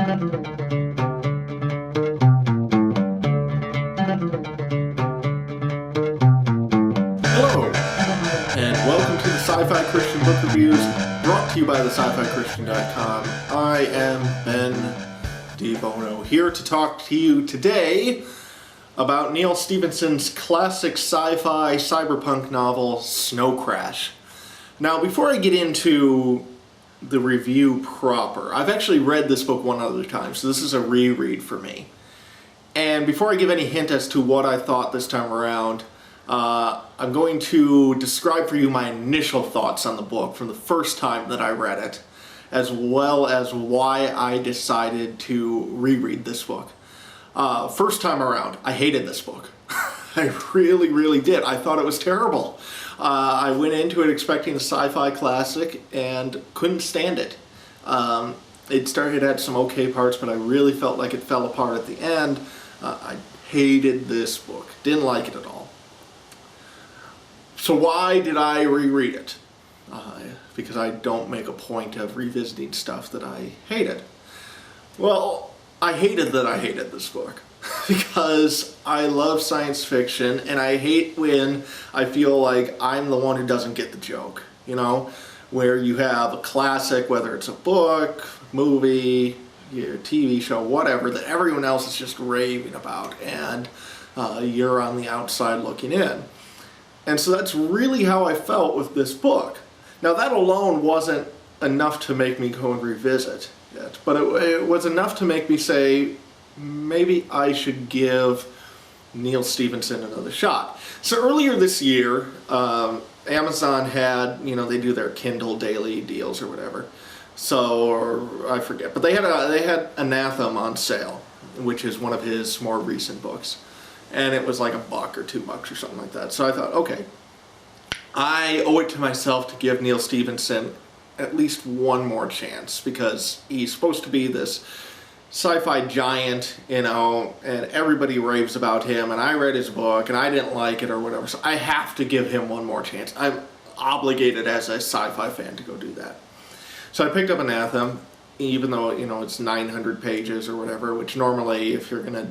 Hello, and welcome to the Sci-Fi Christian Book Reviews, brought to you by the Sci-Fi-Christian.com. I am Ben DeBono, here to talk to you today about Neal Stephenson's classic sci-fi cyberpunk novel, Snow Crash. Now, before I get into the review proper, I've actually read this book one other time, so this is a reread for me. And before I give any hint as to what I thought this time around, I'm going to describe for you my initial thoughts on the book from the first time that I read it, as well as why I decided to reread this book. First time around, I hated this book. I really did. I thought it was terrible. I went into it expecting a sci-fi classic and couldn't stand it. It had some okay parts, but I really felt like it fell apart at the end. I hated this book. Didn't like it at all. So why did I reread it? Because I don't make a point of revisiting stuff that I hated. Well, I hated that I hated this book because I love science fiction and I hate when I feel like I'm the one who doesn't get the joke, you know, where you have a classic, whether it's a book, movie, TV show, whatever, that everyone else is just raving about and you're on the outside looking in. And so that's really how I felt with this book. Now that alone wasn't enough to make me go and revisit it, but it was enough to make me say, maybe I should give Neal Stephenson another shot. So earlier this year, Amazon had, they do their Kindle daily deals or whatever. Or I forget, but they had Anathema on sale, which is one of his more recent books. And it was like $1 or $2 or something like that. So I thought, okay, I owe it to myself to give Neal Stephenson at least one more chance because he's supposed to be this sci-fi giant, and everybody raves about him, and I read his book and I didn't like it or whatever, so I have to give him one more chance. I'm obligated as a sci-fi fan to go do that. So I picked up Anathema, even though, it's 900 pages or whatever, which normally if you're going to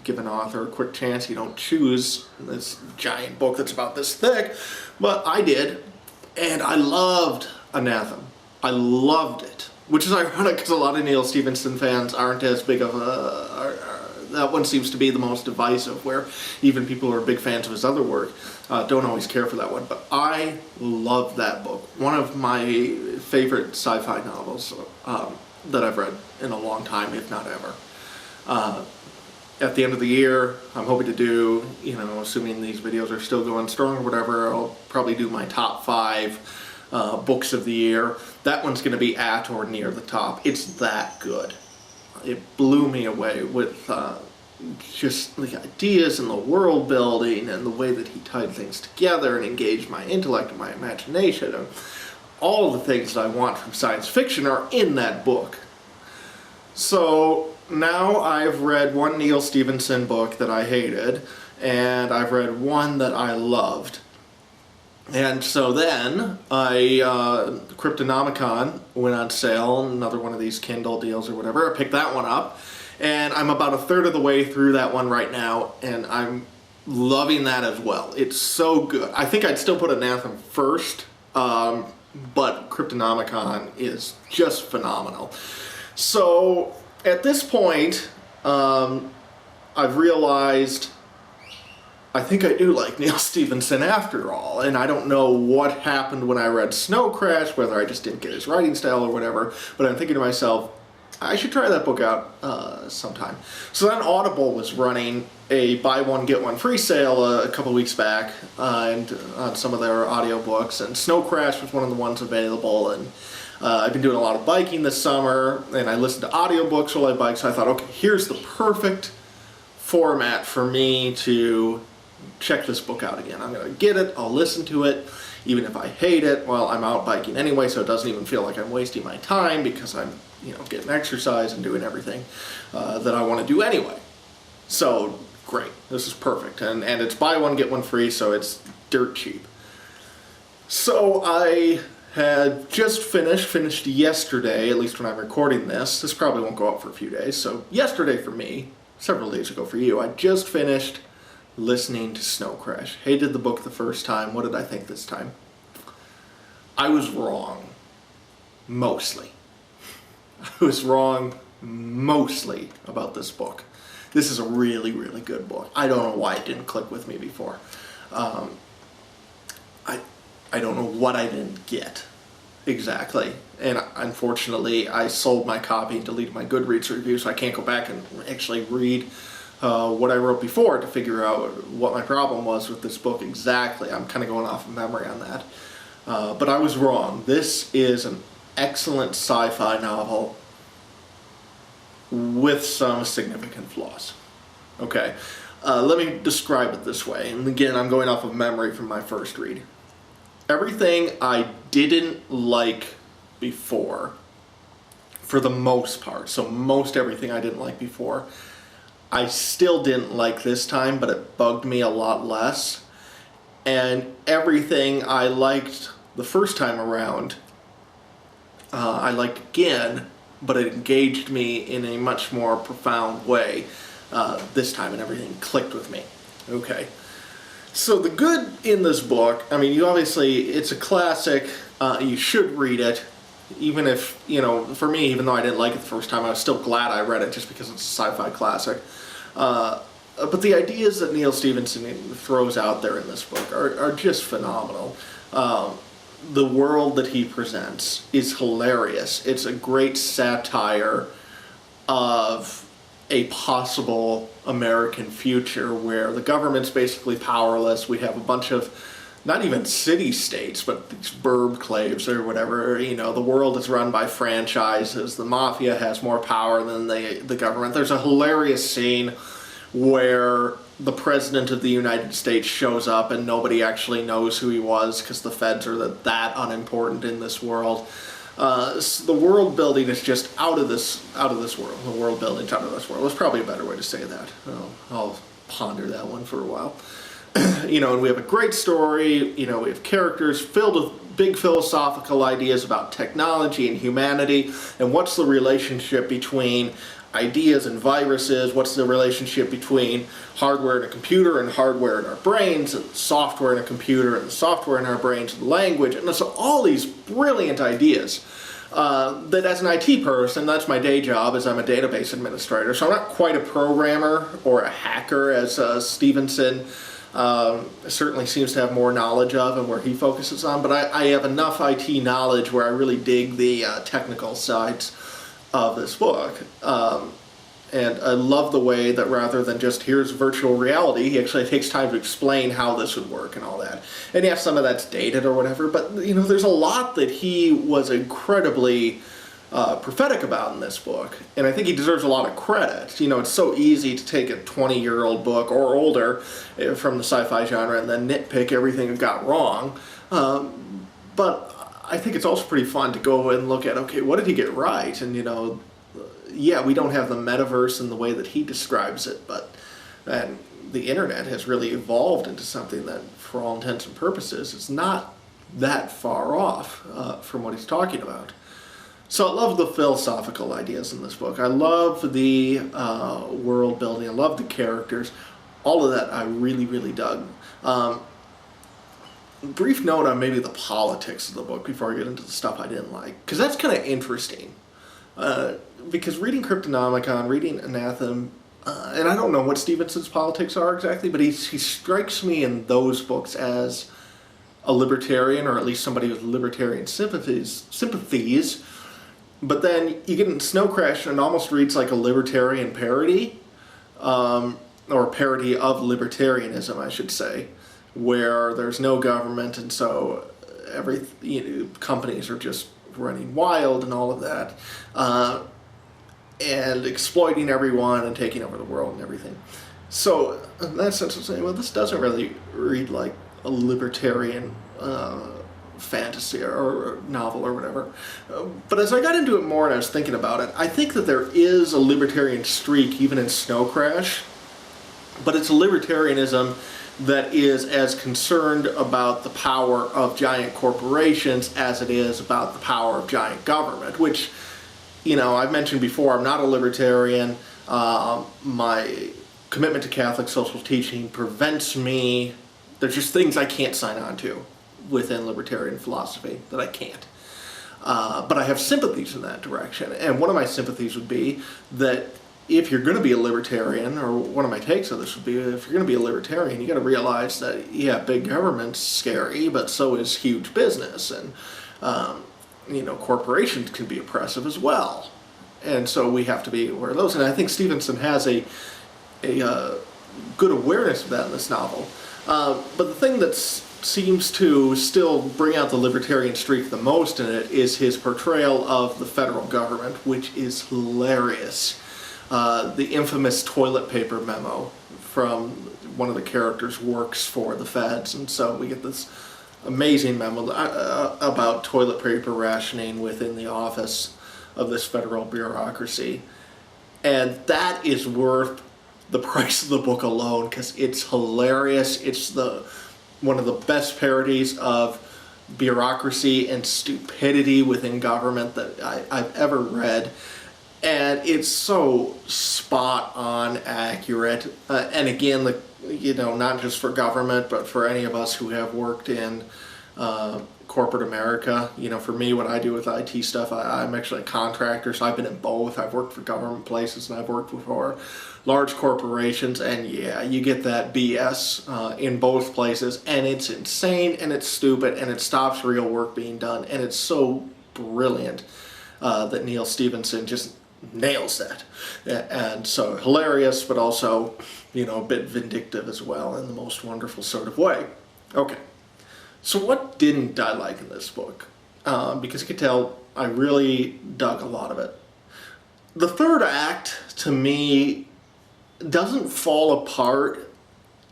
give an author a quick chance, you don't choose this giant book that's about this thick, but I did, and I loved Anathema. I loved it, which is ironic because a lot of Neal Stephenson fans aren't as big of that one seems to be the most divisive, where even people who are big fans of his other work don't always care for that one, but I love that book. One of my favorite sci-fi novels that I've read in a long time, if not ever. At the end of the year, I'm hoping to do, assuming these videos are still going strong or whatever, I'll probably do my top 5 books of the year. That one's going to be at or near the top. It's that good. It blew me away with just the ideas and the world building and the way that he tied things together and engaged my intellect and my imagination. And all of the things that I want from science fiction are in that book. So now I've read one Neal Stephenson book that I hated, and I've read one that I loved. And so then Cryptonomicon went on sale, another one of these Kindle deals or whatever. I picked that one up, and I'm about a third of the way through that one right now, and I'm loving that as well. It's so good. I think I'd still put Anathema first, but Cryptonomicon is just phenomenal. So at this point, I've realized I think I do like Neal Stephenson after all, and I don't know what happened when I read Snow Crash, whether I just didn't get his writing style or whatever, but I'm thinking to myself, I should try that book out sometime. So then Audible was running a buy one get one free sale a couple weeks back and on some of their audiobooks, and Snow Crash was one of the ones available, and I've been doing a lot of biking this summer, and I listened to audiobooks while I bike, so I thought, okay, here's the perfect format for me to check this book out again. I'm going to get it, I'll listen to it, even if I hate it. Well, I'm out biking anyway, so it doesn't even feel like I'm wasting my time because I'm, getting exercise and doing everything that I want to do anyway. So, great. This is perfect. And it's buy one, get one free, so it's dirt cheap. So I had just finished yesterday, at least when I'm recording this. This probably won't go up for a few days, so yesterday for me, several days ago for you, I just finished listening to Snow Crash. Hated the book the first time. What did I think this time? I was wrong. Mostly. I was wrong mostly about this book. This is a really, really good book. I don't know why it didn't click with me before. I don't know what I didn't get exactly. And unfortunately, I sold my copy and deleted my Goodreads review, so I can't go back and actually read what I wrote before to figure out what my problem was with this book exactly. I'm kind of going off of memory on that. But I was wrong. This is an excellent sci-fi novel with some significant flaws. Okay, let me describe it this way. And again, I'm going off of memory from my first read. Everything I didn't like before, for the most part, so most everything I didn't like before, I still didn't like this time, but it bugged me a lot less. And everything I liked the first time around, I liked again, but it engaged me in a much more profound way this time, and everything clicked with me. Okay. So the good in this book, I mean, it's a classic. You should read it, even if, for me, even though I didn't like it the first time, I was still glad I read it just because it's a sci-fi classic. But the ideas that Neal Stephenson throws out there in this book are just phenomenal. The world that he presents is hilarious. It's a great satire of a possible American future where the government's basically powerless. We have a bunch of, not even city-states, but these burbclaves or whatever. The world is run by franchises. The mafia has more power than the government. There's a hilarious scene where the President of the United States shows up and nobody actually knows who he was because the feds are that unimportant in this world. So the world building is just out of this world. The world building's out of this world. There's probably a better way to say that. I'll ponder that one for a while. And we have a great story. We have characters filled with big philosophical ideas about technology and humanity, and what's the relationship between ideas and viruses, what's the relationship between hardware in a computer and hardware in our brains, and software in a computer and the software in our brains, and language, and so all these brilliant ideas that as an IT person, that's my day job, as I'm a database administrator, so I'm not quite a programmer or a hacker as Stevenson certainly seems to have more knowledge of and where he focuses on, but I have enough IT knowledge where I really dig the technical sides of this book. And I love the way that rather than just here's virtual reality, he actually takes time to explain how this would work and all that. And yeah, some of that's dated or whatever, but there's a lot that he was incredibly prophetic about in this book, and I think he deserves a lot of credit. It's so easy to take a 20-year-old book or older from the sci-fi genre and then nitpick everything it got wrong. But I think it's also pretty fun to go and look at, okay, what did he get right? And, yeah, we don't have the metaverse in the way that he describes it, but the internet has really evolved into something that, for all intents and purposes, is not that far off from what he's talking about. So I love the philosophical ideas in this book. I love the world building. I love the characters. All of that I really, really dug. Brief note on maybe the politics of the book before I get into the stuff I didn't like, because that's kind of interesting. Because reading Cryptonomicon, reading Anathema, and I don't know what Stevenson's politics are exactly, but he strikes me in those books as a libertarian, or at least somebody with libertarian sympathies. But then you get in Snow Crash and it almost reads like a libertarian parody, or a parody of libertarianism, I should say, where there's no government, and so companies are just running wild and all of that, and exploiting everyone and taking over the world and everything. So in that sense, I'm saying, well, this doesn't really read like a libertarian fantasy or novel or whatever. But as I got into it more and I was thinking about it, I think that there is a libertarian streak even in Snow Crash, but it's a libertarianism that is as concerned about the power of giant corporations as it is about the power of giant government, which, I've mentioned before, I'm not a libertarian. My commitment to Catholic social teaching prevents me, there's just things I can't sign on to within libertarian philosophy that I can't. But I have sympathies in that direction. And one of my sympathies would be that if you're going to be a libertarian, or one of my takes of this would be, if you're going to be a libertarian, you got to realize that, big government's scary, but so is huge business. And, corporations can be oppressive as well. And so we have to be aware of those. And I think Stephenson has a good awareness of that in this novel. But the thing that seems to still bring out the libertarian streak the most in it is his portrayal of the federal government, which is hilarious. The infamous toilet paper memo from one of the characters works for the feds, and so we get this amazing memo about toilet paper rationing within the office of this federal bureaucracy. And that is worth the price of the book alone, because it's hilarious. It's one of the best parodies of bureaucracy and stupidity within government that I've ever read. And it's so spot on accurate. And again, not just for government, but for any of us who have worked in corporate America. For me, what I do with IT stuff, I'm actually a contractor, so I've been in both. I've worked for government places and I've worked for large corporations, and you get that BS in both places, and it's insane and it's stupid and it stops real work being done, and it's so brilliant that Neal Stephenson just nails that. And so hilarious, but also, a bit vindictive as well in the most wonderful sort of way. Okay, so what didn't I like in this book? Because you can tell I really dug a lot of it. The third act, to me, doesn't fall apart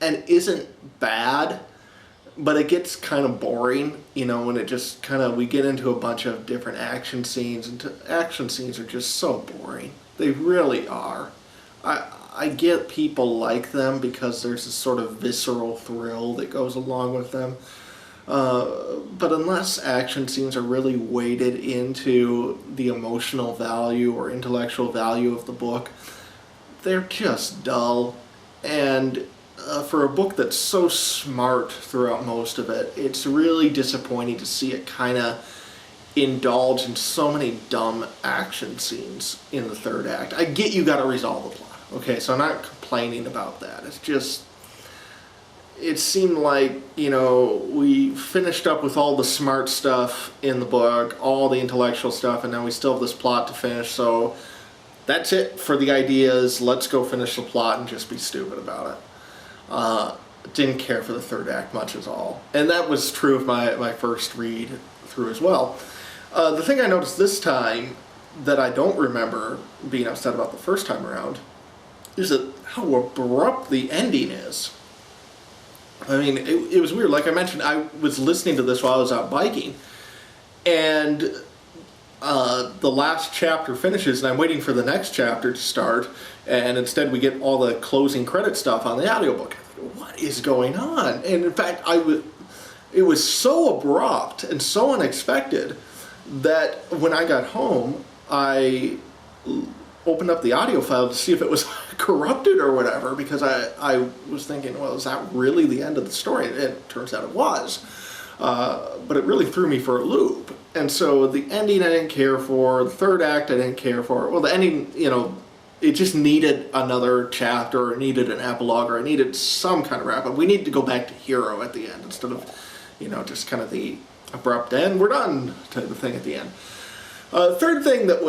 and isn't bad, but it gets kind of boring, when it just we get into a bunch of different action scenes, and action scenes are just so boring. They really are. I get people like them because there's this sort of visceral thrill that goes along with them. But unless action scenes are really weighted into the emotional value or intellectual value of the book, they're just dull. And for a book that's so smart throughout most of it, it's really disappointing to see it kind of indulge in so many dumb action scenes in the third act. I get you got to resolve the plot, okay, so I'm not complaining about that. It's just, it seemed like, we finished up with all the smart stuff in the book, all the intellectual stuff, and now we still have this plot to finish, so that's it for the ideas. Let's go finish the plot and just be stupid about it. Didn't care for the third act much at all. And that was true of my first read through as well. The thing I noticed this time that I don't remember being upset about the first time around is that how abrupt the ending is. I mean, it was weird. Like I mentioned, I was listening to this while I was out biking, and the last chapter finishes, and I'm waiting for the next chapter to start, and instead we get all the closing credit stuff on the audiobook. What is going on? And in fact, it was so abrupt and so unexpected that when I got home, I opened up the audio file to see if it was corrupted or whatever, because I was thinking, well, is that really the end of the story? And it turns out it was. But it really threw me for a loop. And so the ending I didn't care for, the third act I didn't care for. Well, the ending, it just needed another chapter, or needed an epilogue, or it needed some kind of wrap-up. We need to go back to hero at the end instead of, just kind of the abrupt end. We're done type of thing at the end. The third thing that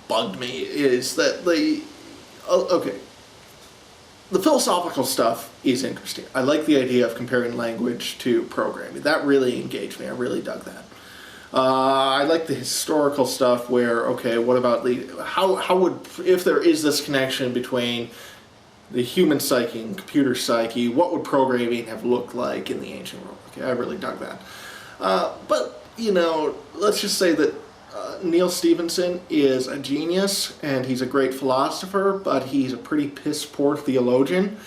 bugged me is that the philosophical stuff is interesting. I like the idea of comparing language to programming. That really engaged me. I really dug that. I like the historical stuff where, okay, what about how would, if there is this connection between the human psyche and computer psyche, what would programming have looked like in the ancient world? Okay, I really dug that. But, let's just say that Neal Stephenson is a genius, and he's a great philosopher, but he's a pretty piss-poor theologian.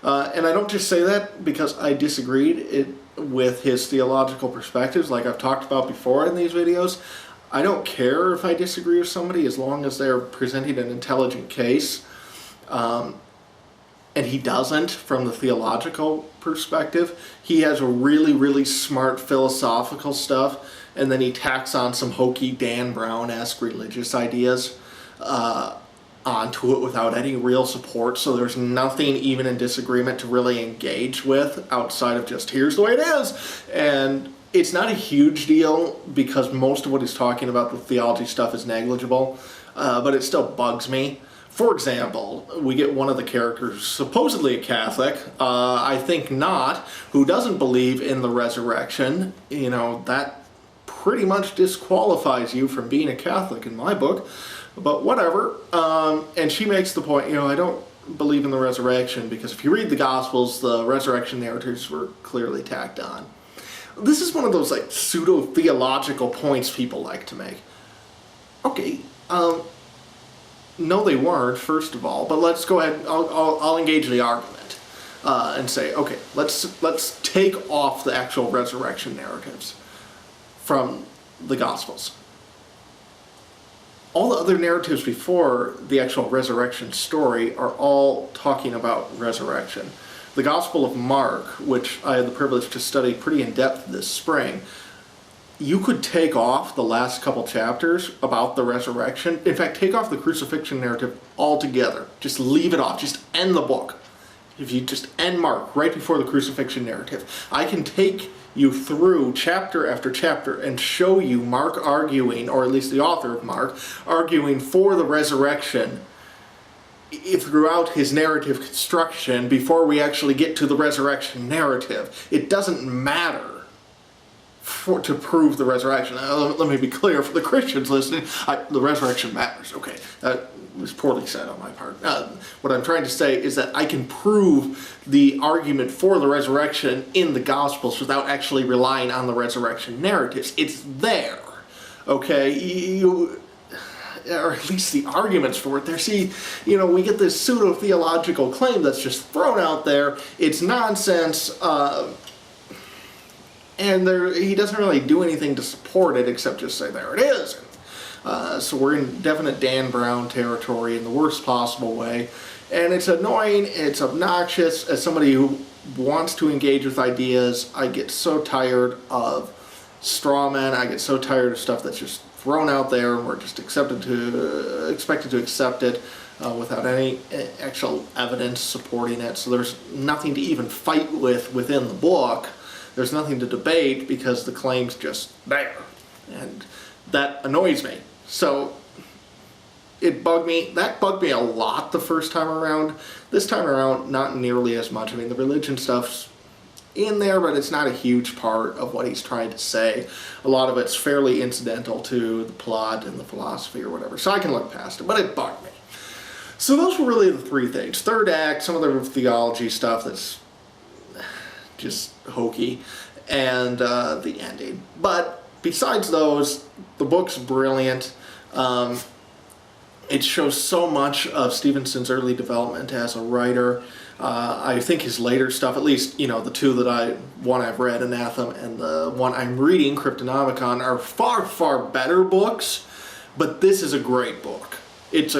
And I don't just say that because I disagreed with his theological perspectives, like I've talked about before in these videos. I don't care if I disagree with somebody as long as they're presenting an intelligent case. And he doesn't from the theological perspective. He has a really, really smart philosophical stuff, and then he tacks on some hokey Dan Brown-esque religious ideas onto it without any real support, so there's nothing even in disagreement to really engage with outside of just here's the way it is. And it's not a huge deal because most of what he's talking about, the theology stuff, is negligible, but it still bugs me. For example, we get one of the characters, supposedly a Catholic, I think not, who doesn't believe in the resurrection. You know, that pretty much disqualifies you from being a Catholic in my book, but whatever. And she makes the point, you know, I don't believe in the resurrection because if you read the Gospels, the resurrection narratives were clearly tacked on. This is one of those like pseudo-theological points people like to make. Okay, no, they weren't, first of all, but let's go ahead, I'll engage the argument and say, okay, let's take off the actual resurrection narratives from the Gospels. All the other narratives before the actual resurrection story are all talking about resurrection. The Gospel of Mark, which I had the privilege to study pretty in depth this spring, you could take off the last couple chapters about the resurrection. In fact, take off the crucifixion narrative altogether. Just leave it off. Just end the book. If you just end Mark right before the crucifixion narrative, I can take you through chapter after chapter and show you Mark arguing, or at least the author of Mark, arguing for the resurrection throughout his narrative construction before we actually get to the resurrection narrative. It doesn't matter to prove the resurrection. Let me be clear for the Christians listening, the resurrection matters. Okay, that was poorly said on my part. What I'm trying to say is that I can prove the argument for the resurrection in the Gospels without actually relying on the resurrection narratives. It's there, okay? Or at least the arguments for it there. See, you know, we get this pseudo-theological claim that's just thrown out there. It's nonsense. And he doesn't really do anything to support it except just say, there it is. So we're in definite Dan Brown territory in the worst possible way. And it's annoying, it's obnoxious. As somebody who wants to engage with ideas, I get so tired of straw men. I get so tired of stuff that's just thrown out there and we're just expected to accept it without any actual evidence supporting it. So there's nothing to even fight with within the book. There's nothing to debate because the claim's just there. And that annoys me. So that bugged me a lot the first time around. This time around, not nearly as much. I mean, the religion stuff's in there, but it's not a huge part of what he's trying to say. A lot of it's fairly incidental to the plot and the philosophy or whatever. So I can look past it, but it bugged me. So those were really the three things. Third act, some of the theology stuff that's just hokey, and the ending. But besides those, the book's brilliant. It shows so much of Stephenson's early development as a writer. I think his later stuff, at least, you know, the two that one I've read, Anathema, and the one I'm reading, Cryptonomicon, are far, far better books, but this is a great book. It's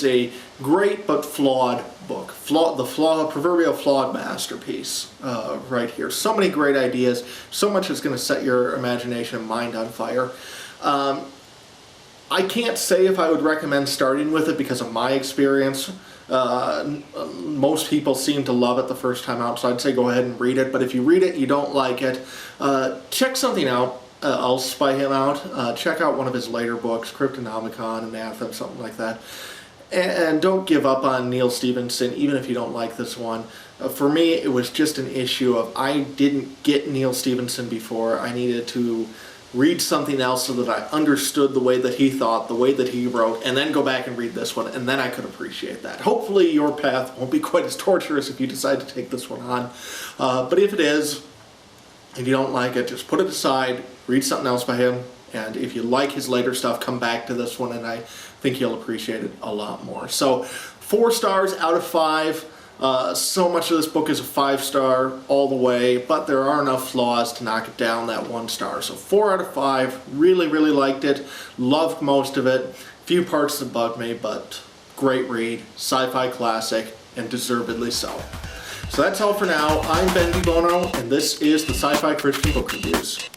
a great but flawed book. Proverbial flawed masterpiece right here. So many great ideas, so much is going to set your imagination and mind on fire. I can't say if I would recommend starting with it because of my experience. Most people seem to love it the first time out, so I'd say go ahead and read it. But if you read it, you don't like it, check something out. I'll spy him out. Check out one of his later books, Cryptonomicon, Anathema, something like that. And don't give up on Neal Stephenson, even if you don't like this one. For me, it was just an issue of I didn't get Neal Stephenson before. I needed to read something else so that I understood the way that he thought, the way that he wrote, and then go back and read this one, and then I could appreciate that. Hopefully your path won't be quite as torturous if you decide to take this one on. But if it is, if you don't like it, just put it aside, read something else by him, and if you like his later stuff, come back to this one, and I think you'll appreciate it a lot more. So 4 stars out of 5. So much of this book is a 5-star all the way, but there are enough flaws to knock it down that 1 star. So 4 out of 5, really, really liked it, loved most of it. Few parts that bugged me, but great read, sci-fi classic, and deservedly so. So that's all for now. I'm Ben DiBono, and this is the Sci-Fi Christian Book Reviews.